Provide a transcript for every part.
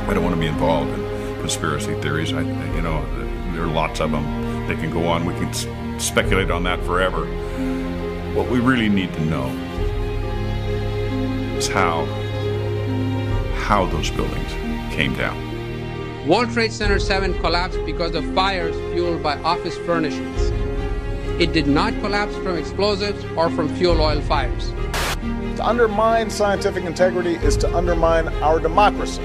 I don't want to be involved in conspiracy theories. There are lots of them. They can go on. We can speculate on that forever. What we really need to know is how those buildings came down. World Trade Center 7 collapsed because of fires fueled by office furnishings. It did not collapse from explosives or from fuel oil fires. To undermine scientific integrity is to undermine our democracy.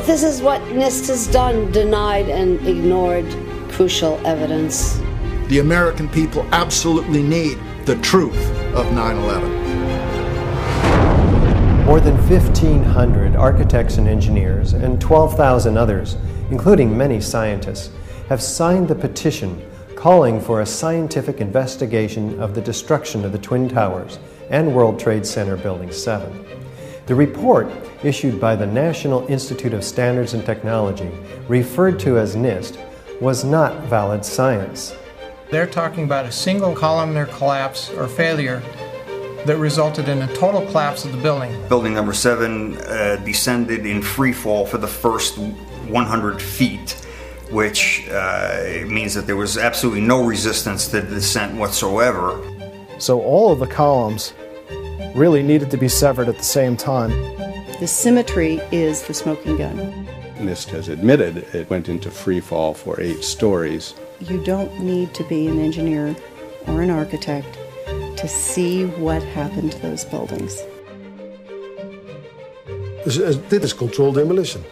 This is what NIST has done, denied and ignored crucial evidence. The American people absolutely need the truth of 9/11. More than 1,500 architects and engineers and 12,000 others, including many scientists, have signed the petition calling for a scientific investigation of the destruction of the Twin Towers and World Trade Center Building 7. The report, issued by the National Institute of Standards and Technology, referred to as NIST, was not valid science. They're talking about a single columnar collapse or failure that resulted in a total collapse of the building. Building number 7 descended in free fall for the first 100 feet, which means that there was absolutely no resistance to the descent whatsoever. So all of the columns really needed to be severed at the same time. The symmetry is the smoking gun. NIST has admitted it went into free fall for 8 stories. You don't need to be an engineer or an architect to see what happened to those buildings. Dus dit is controlled demolition.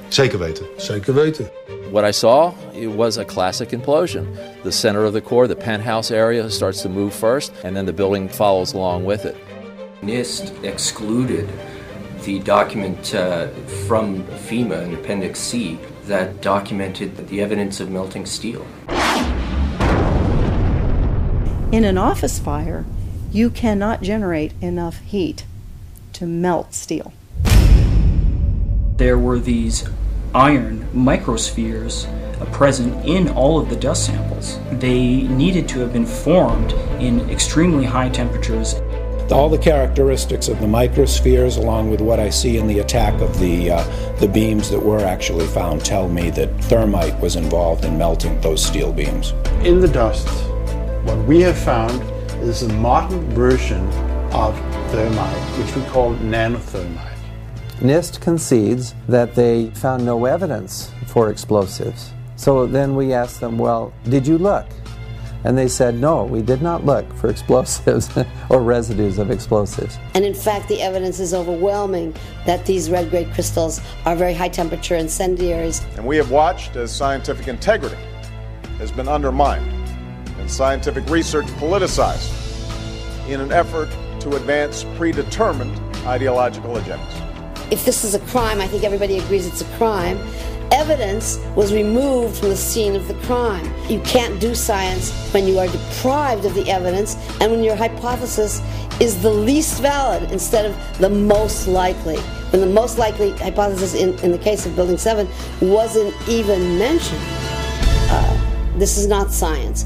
Zeker weten. Zeker weten. What I saw, it was a classic implosion. The center of the core, the penthouse area, starts to move first, and then the building follows along with it. NIST excluded the document from FEMA in Appendix C that documented the evidence of melting steel. In an office fire, you cannot generate enough heat to melt steel. There were these iron microspheres present in all of the dust samples. They needed to have been formed in extremely high temperatures. All the characteristics of the microspheres, along with what I see in the attack of the beams that were actually found, tell me that thermite was involved in melting those steel beams. In the dust, what we have found is a modern version of thermite, which we call nanothermite. NIST concedes that they found no evidence for explosives. So then we asked them, well, did you look? And they said, no, we did not look for explosives or residues of explosives. And in fact, the evidence is overwhelming that these red-grade crystals are very high-temperature incendiaries. And we have watched as scientific integrity has been undermined and scientific research politicized in an effort to advance predetermined ideological agendas. If this is a crime, I think everybody agrees it's a crime. Evidence was removed from the scene of the crime. You can't do science when you are deprived of the evidence and when your hypothesis is the least valid instead of the most likely. When the most likely hypothesis in the case of Building 7 wasn't even mentioned. This is not science.